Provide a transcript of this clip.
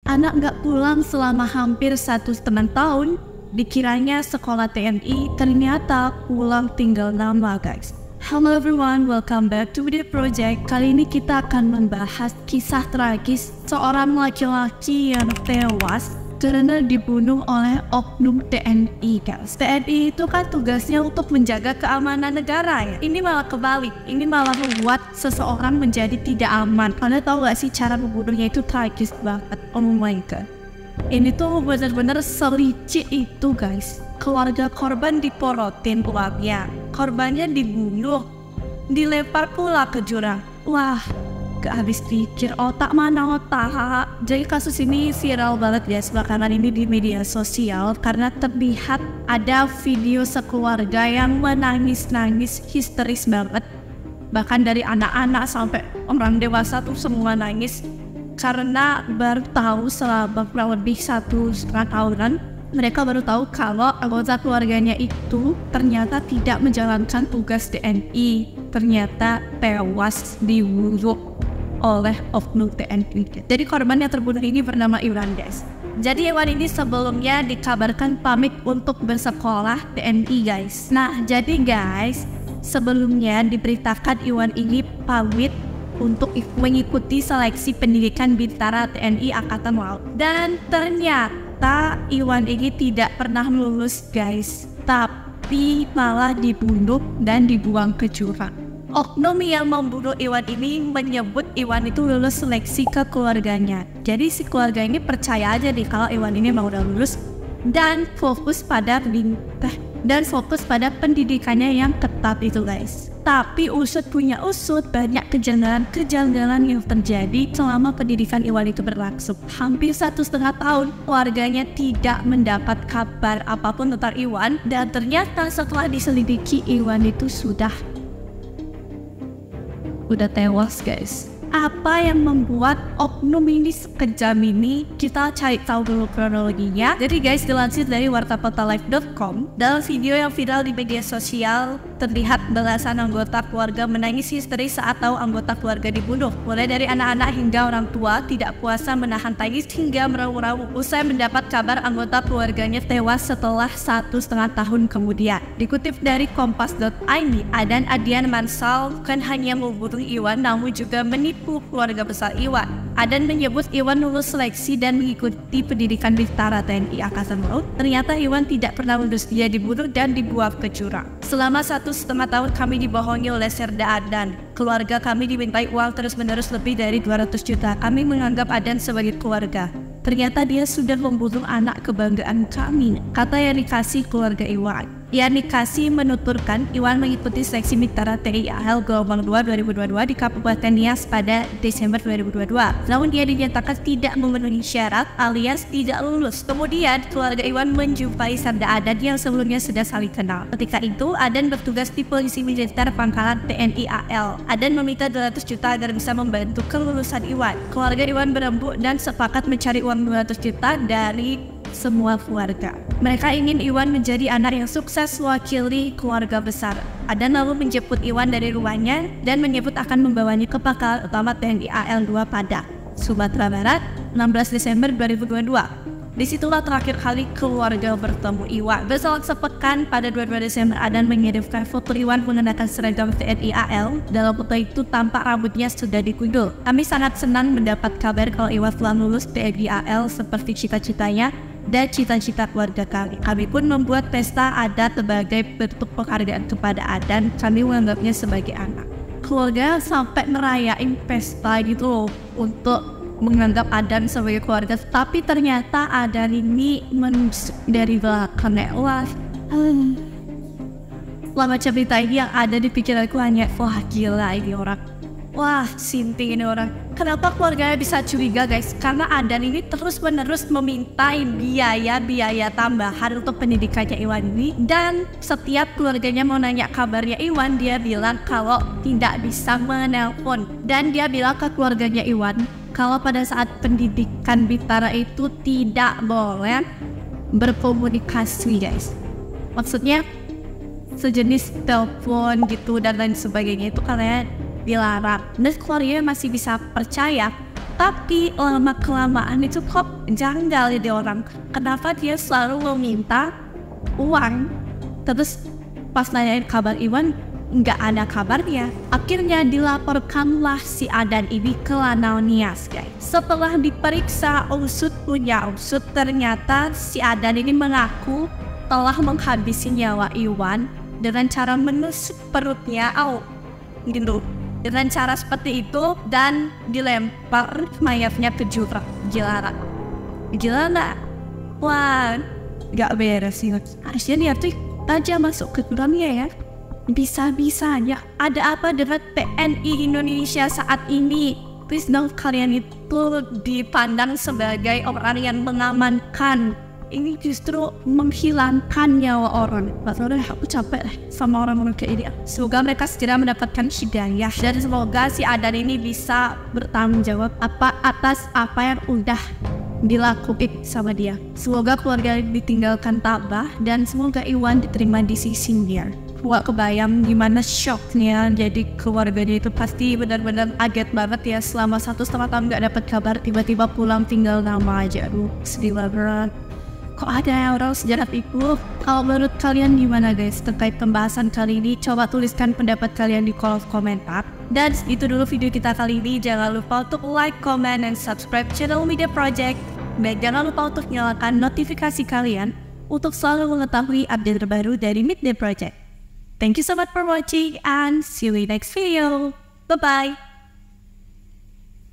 Anak nggak pulang selama hampir 1,5 tahun, dikiranya sekolah TNI, ternyata pulang tinggal nama guys. Hello everyone, welcome back to Video Project. Kali ini kita akan membahas kisah tragis seorang laki-laki yang tewas karena dibunuh oleh oknum TNI guys. TNI itu kan tugasnya untuk menjaga keamanan negara ya. Ini malah kebalik, ini malah membuat seseorang menjadi tidak aman. Kalian tahu gak sih cara membunuhnya itu tragis banget. Oh my god, ini tuh benar-benar selicik itu guys. Keluarga korban diporotin uangnya, korbannya dibunuh, dilempar pula ke jurang. Wah, gak habis pikir, otak mana otak. Jadi kasus ini viral banget guys belakangan ini di media sosial karena terlihat ada video sekeluarga yang menangis-nangis histeris banget. Bahkan dari anak-anak sampai orang dewasa tuh semua nangis karena baru tahu selama kurang lebih 1,5 tahunan mereka baru tahu kalau anggota keluarganya itu ternyata tidak menjalankan tugas TNI, ternyata tewas dibunuh oleh oknum TNI. Jadi korban yang terbunuh ini bernama Iwan guys. Jadi Iwan ini sebelumnya dikabarkan pamit untuk bersekolah TNI guys. Nah jadi guys, sebelumnya diberitakan Iwan ini pamit untuk mengikuti seleksi pendidikan Bintara TNI Angkatan Laut. Dan ternyata Iwan ini tidak pernah lulus guys, tapi malah dibunuh dan dibuang ke jurang. Oknum yang membunuh Iwan ini menyebut Iwan itu lulus seleksi ke keluarganya. Jadi si keluarga ini percaya aja nih kalau Iwan ini mau udah lulus dan fokus pada pendidikannya yang ketat itu guys. Tapi usut punya usut, banyak kejanggalan yang terjadi selama pendidikan Iwan itu berlangsung. Hampir 1,5 tahun keluarganya tidak mendapat kabar apapun tentang Iwan. Dan ternyata setelah diselidiki Iwan itu sudah tewas guys. Apa yang membuat oknum ini sekejam ini? Kita cari tahu dulu kronologinya. Jadi guys, dilansir dari wartapotalive.com, dalam video yang viral di media sosial terlihat belasan anggota keluarga menangis histeris saat tahu anggota keluarga dibunuh. Mulai dari anak-anak hingga orang tua tidak kuasa menahan tangis hingga meraung-raung usai mendapat kabar anggota keluarganya tewas setelah 1,5 tahun kemudian. Dikutip dari kompas.id, Adan Adian Mansal bukan hanya membunuh Iwan namun juga menipu keluarga besar Iwan. Adan menyebut Iwan lulus seleksi dan mengikuti pendidikan Bintara TNI Angkatan Laut. Ternyata Iwan tidak pernah lulus, dia dibunuh dan dibuang ke jurang. Selama 1,5 tahun kami dibohongi oleh Serda Adan. Keluarga kami dimintai uang terus-menerus lebih dari 200 juta. Kami menganggap Adan sebagai keluarga. Ternyata dia sudah membunuh anak kebanggaan kami, kata yang dikasih keluarga Iwan. Yani Kasih menuturkan Iwan mengikuti seleksi Bintara TNI AL Gelombang 2 2022 di Kabupaten Nias pada Desember 2022. Namun dia dinyatakan tidak memenuhi syarat alias tidak lulus. Kemudian keluarga Iwan menjumpai Serda Adan yang sebelumnya sudah saling kenal. Ketika itu Adan bertugas di Polisi Militer Pangkalan TNI AL. Adan meminta 200 juta agar bisa membantu kelulusan Iwan. Keluarga Iwan berembuk dan sepakat mencari uang 200 juta dari semua keluarga. Mereka ingin Iwan menjadi anak yang sukses wakili keluarga besar. Adan lalu menjemput Iwan dari rumahnya dan menyebut akan membawanya ke Pangkalan Utama TNI AL 2 Padang, Sumatera Barat, 16 Desember 2022. Disitulah terakhir kali keluarga bertemu Iwan. Berselang sepekan pada 22 Desember, Adan mengirimkan foto Iwan mengenakan seragam TNI AL. Dalam foto itu tampak rambutnya sudah dikundul. Kami sangat senang mendapat kabar kalau Iwan telah lulus TNI AL seperti cita-citanya dan cita-cita keluarga kami. Kami pun membuat pesta adat sebagai bentuk penghargaan kepada Adan. Kami menganggapnya sebagai anak. Keluarga sampai merayain pesta gitu loh untuk menganggap Adan sebagai keluarga. Tapi ternyata Adan ini menusuk dari belakang. Wah, selama cerita ini yang ada di pikiranku hanya wah gila ini orang. Wah, sinting ini orang. Kenapa keluarganya bisa curiga guys? Karena Adan ini terus-menerus memintai biaya tambahan untuk pendidikannya Iwan ini. Dan setiap keluarganya mau nanya kabarnya Iwan, dia bilang kalau tidak bisa menelpon. Dan dia bilang ke keluarganya Iwan, kalau pada saat pendidikan Bintara itu tidak boleh berkomunikasi guys. Maksudnya sejenis telepon gitu dan lain sebagainya itu katanya dilarang. Dan keluarganya masih bisa percaya Tapi lama-kelamaan itu kok janggal ya dia orang. Kenapa dia selalu meminta uang? Terus pas nanyain kabar Iwan, nggak ada kabarnya. Akhirnya dilaporkanlah si Adan ini ke Lanao Nias, guys. Setelah diperiksa usut punya usut, ternyata si Adan ini mengaku telah menghabisi nyawa Iwan dengan cara menusuk perutnya, gitu. Dengan cara seperti itu dan dilempar mayatnya ke jurang. Gila nggak? Wah, nggak beres sih. Harusnya dia tuh aja masuk ke jurangnya ya. Bisa-bisanya ada apa dengan TNI Indonesia saat ini? Please dong, kalian itu dipandang sebagai orang yang mengamankan. Ini justru menghilangkan nyawa orang. Maksudnya aku capek sama orang-orang kayak ini. Semoga mereka segera mendapatkan hidayah dan semoga si Adan ini bisa bertanggung jawab atas apa yang udah dilakukan sama dia. Semoga keluarga ditinggalkan tabah dan semoga Iwan diterima di sisinya. Gak kebayang gimana shocknya, jadi keluarganya itu pasti benar-benar kaget banget ya. Selama 1,5 tahun gak dapat kabar, tiba-tiba pulang tinggal nama aja. Aduh, sedih banget. Kok ada orang sejarah itu? Kalau menurut kalian gimana guys terkait pembahasan kali ini? Coba tuliskan pendapat kalian di kolom komentar. Dan itu dulu video kita kali ini. Jangan lupa untuk like, comment, dan subscribe channel Media Project. Dan jangan lupa untuk nyalakan notifikasi kalian untuk selalu mengetahui update terbaru dari Media Project. Thank you so much for watching and see you in next video. Bye-bye.